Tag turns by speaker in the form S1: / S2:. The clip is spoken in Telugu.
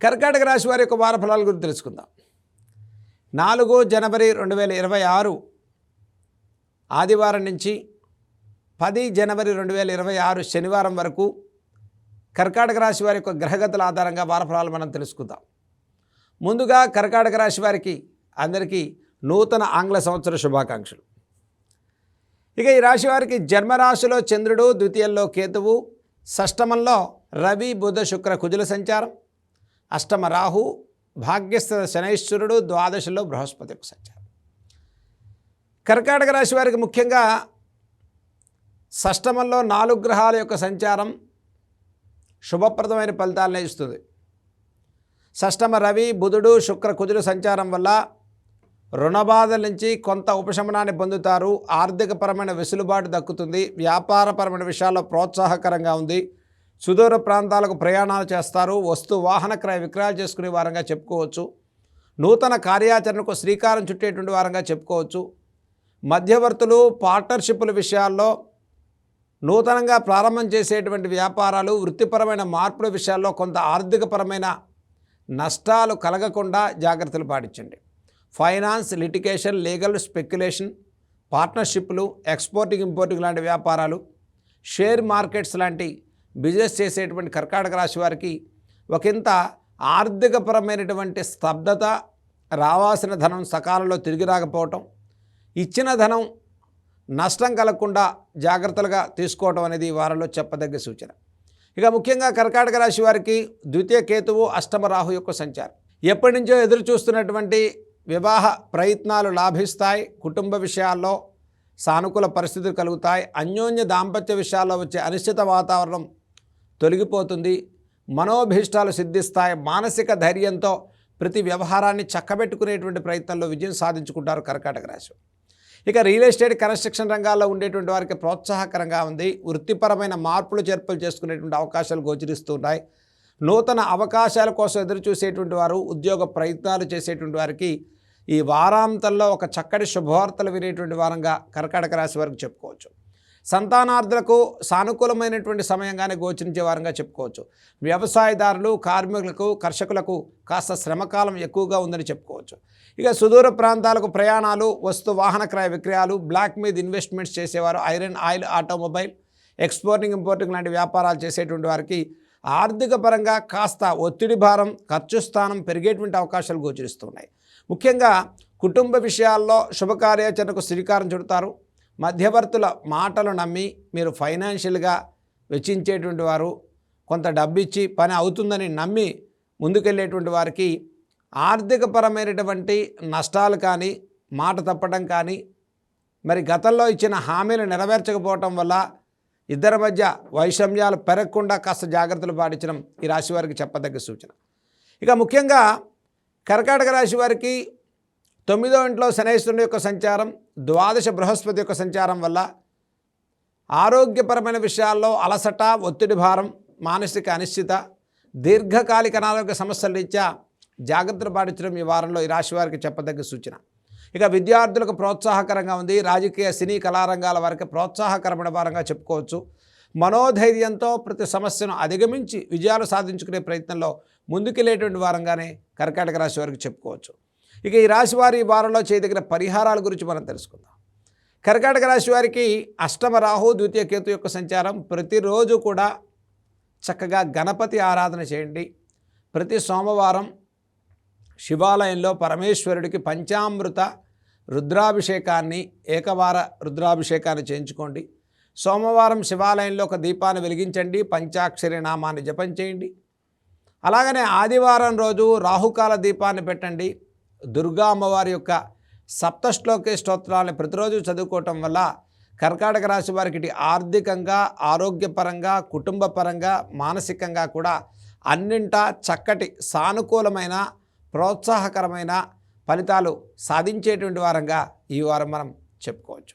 S1: కర్కాటక రాశి వారి యొక్క వార ఫలాల గురించి తెలుసుకుందాం. 4 జనవరి 2026 ఆదివారం నుంచి 10 జనవరి 2026 శనివారం వరకు కర్కాటక రాశి వారి యొక్క గ్రహగతుల ఆధారంగా వార ఫలాలు మనం తెలుసుకుందాం. ముందుగా కర్కాటక రాశి వారికి అందరికీ నూతన ఆంగ్ల సంవత్సర శుభాకాంక్షలు. ఇక ఈ రాశి వారికి జన్మరాశిలో చంద్రుడు, ద్వితీయంలో కేతువు, షష్టమంలో రవి, బుధ, శుక్ర, కుజుల సంచారం, అష్టమ రాహు, భాగ్యస్థ శనైశ్వరుడు, ద్వాదశలో బృహస్పతి యొక్క సంచారం. కర్కాటక రాశి వారికి ముఖ్యంగా షష్టమంలో 4 గ్రహాల యొక్క సంచారం శుభప్రదమైన ఫలితాలను ఇస్తుంది. షష్టమ రవి, బుధుడు, శుక్ర, కుజుల సంచారం వల్ల రుణబాధల నుంచి కొంత ఉపశమనాన్ని పొందుతారు. ఆర్థికపరమైన వెసులుబాటు దక్కుతుంది. వ్యాపారపరమైన విషయాల్లో ప్రోత్సాహకరంగా ఉంది. సుదూర ప్రాంతాలకు ప్రయాణాలు చేస్తారు. వస్తు వాహన క్రయ విక్రయాలు చేసుకునే వారంగా చెప్పుకోవచ్చు. నూతన కార్యాచరణకు శ్రీకారం చుట్టేటువంటి వారంగా చెప్పుకోవచ్చు. మధ్యవర్తులు, పార్ట్నర్షిప్ల విషయాల్లో నూతనంగా ప్రారంభం చేసేటువంటి వ్యాపారాలు, వృత్తిపరమైన మార్పుల విషయాల్లో కొంత ఆర్థికపరమైన నష్టాలు కలగకుండా జాగ్రత్తలు పాటించండి. ఫైనాన్స్, లిటిగేషన్, లీగల్, స్పెక్యులేషన్, పార్ట్నర్షిప్లు, ఎక్స్పోర్టింగ్, ఇంపోర్టింగ్ లాంటి వ్యాపారాలు, షేర్ మార్కెట్స్ లాంటి బిజినెస్ చేసేటువంటి కర్కాటక రాశి వారికి ఒకంత ఆర్థికపరమైనటువంటి స్తబ్దత, రావాల్సిన ధనం సకాలంలో తిరిగి రాకపోవటం, ఇచ్చిన ధనం నష్టం కలగకుండా జాగ్రత్తలుగా తీసుకోవడం అనేది ఈ వారంలో చెప్పదగ్గ సూచన. ఇక ముఖ్యంగా కర్కాటక రాశి వారికి ద్వితీయ కేతువు, అష్టమ రాహు యొక్క సంచారం. ఎప్పటి నుంచో ఎదురు చూస్తున్నటువంటి వివాహ ప్రయత్నాలు లాభిస్తాయి. కుటుంబ విషయాల్లో సానుకూల పరిస్థితులు కలుగుతాయి. అన్యోన్య దాంపత్య విషయాల్లో వచ్చే అనిశ్చిత వాతావరణం తొలగిపోతుంది. మనోభీష్టాలు సిద్ధిస్తాయి. మానసిక ధైర్యంతో ప్రతి వ్యవహారాన్ని చక్కబెట్టుకునేటువంటి ప్రయత్నంలో విజయం సాధించుకుంటారు కర్కాటక రాశి. ఇక రియల్ ఎస్టేట్, కన్స్ట్రక్షన్ రంగాల్లో ఉండేటువంటి వారికి ప్రోత్సాహకరంగా ఉంది. వృత్తిపరమైన మార్పులు చేర్పులు చేసుకునేటువంటి అవకాశాలు గోచరిస్తున్నాయి. నూతన అవకాశాల కోసం ఎదురు చూసేటువంటి వారు, ఉద్యోగ ప్రయత్నాలు చేసేటువంటి వారికి ఈ వారాంతంలో ఒక చక్కటి శుభవార్తలు వినేటువంటి వారంగా కర్కాటక రాశి వారికి చెప్పుకోవచ్చు. సంతానార్థులకు సానుకూలమైనటువంటి సమయంగానే గోచరించే వారంగా చెప్పుకోవచ్చు. వ్యవసాయదారులు, కార్మికులకు, కర్షకులకు కాస్త శ్రమకాలం ఎక్కువగా ఉందని చెప్పుకోవచ్చు. ఇక సుదూర ప్రాంతాలకు ప్రయాణాలు, వస్తు వాహన క్రయ విక్రయాలు, బ్లాక్ మీద ఇన్వెస్ట్మెంట్స్ చేసేవారు, iron, oil, automobile, exporting, importing లాంటి వ్యాపారాలు చేసేటువంటి వారికి ఆర్థిక పరంగా కాస్త ఒత్తిడి భారం, ఖర్చు స్థానం పెరిగేటువంటి అవకాశాలు గోచరిస్తున్నాయి. ముఖ్యంగా కుటుంబ విషయాల్లో శుభకార్యాచరణకు శ్రీకారం చుడతారు. మధ్యవర్తుల మాటలు నమ్మి మీరు ఫైనాన్షియల్గా వెచ్చించేటువంటి వారు, కొంత డబ్బు ఇచ్చి పని అవుతుందని నమ్మి ముందుకెళ్ళేటువంటి వారికి ఆర్థికపరమైనటువంటి నష్టాలు కానీ, మాట తప్పడం కానీ, మరి గతంలో ఇచ్చిన హామీలు నెరవేర్చకపోవటం వల్ల ఇద్దరి మధ్య వైషమ్యాలు పెరగకుండా కాస్త జాగ్రత్తలు పాటించడం ఈ రాశి వారికి చెప్పదగ్గ సూచన. ఇక ముఖ్యంగా కర్కాటక రాశి వారికి 9వ ఇంట్లో శనైశ్వరుని యొక్క సంచారం, ద్వాదశ బృహస్పతి యొక్క సంచారం వల్ల ఆరోగ్యపరమైన విషయాల్లో అలసట, ఒత్తిడి భారం, మానసిక అనిశ్చిత, దీర్ఘకాలిక అనారోగ్య సమస్యల రీత్యా జాగ్రత్తలు పాటించడం ఈ వారంలో ఈ రాశి వారికి చెప్పదగ్గ సూచన. ఇక విద్యార్థులకు ప్రోత్సాహకరంగా ఉంది. రాజకీయ, సినీ, కళారంగాల వారికి ప్రోత్సాహకరమైన వారంగా చెప్పుకోవచ్చు. మనోధైర్యంతో ప్రతి సమస్యను అధిగమించి విజయాలు సాధించుకునే ప్రయత్నంలో ముందుకెళ్ళేటువంటి వారంగానే కర్కాటక రాశి వారికి చెప్పుకోవచ్చు. ఇక ఈ రాశి వారి ఈ వారంలో చేయదగిన పరిహారాల గురించి మనం తెలుసుకుందాం. కర్కాటక రాశి వారికి అష్టమ రాహు, ద్వితీయ కేతు యొక్క సంచారం. ప్రతిరోజు కూడా చక్కగా గణపతి ఆరాధన చేయండి. ప్రతి సోమవారం శివాలయంలో పరమేశ్వరుడికి పంచామృత రుద్రాభిషేకాన్ని, ఏకవార రుద్రాభిషేకాన్ని చేయించుకోండి. సోమవారం శివాలయంలో ఒక దీపాన్ని వెలిగించండి. పంచాక్షరి నామాన్ని జపం చేయండి. అలాగనే ఆదివారం రోజు రాహుకాల దీపాన్ని పెట్టండి. దుర్గా అమ్మవారి యొక్క సప్తశ్లోకి స్తోత్రాలను ప్రతిరోజు చదువుకోవటం వల్ల కర్కాటక రాశి వారికి ఇటు ఆర్థికంగా, ఆరోగ్యపరంగా, కుటుంబపరంగా, మానసికంగా కూడా అన్నింటా చక్కటి సానుకూలమైన, ప్రోత్సాహకరమైన ఫలితాలు సాధించేటువంటి వారంగా ఈ వారం మనం చెప్పుకోవచ్చు.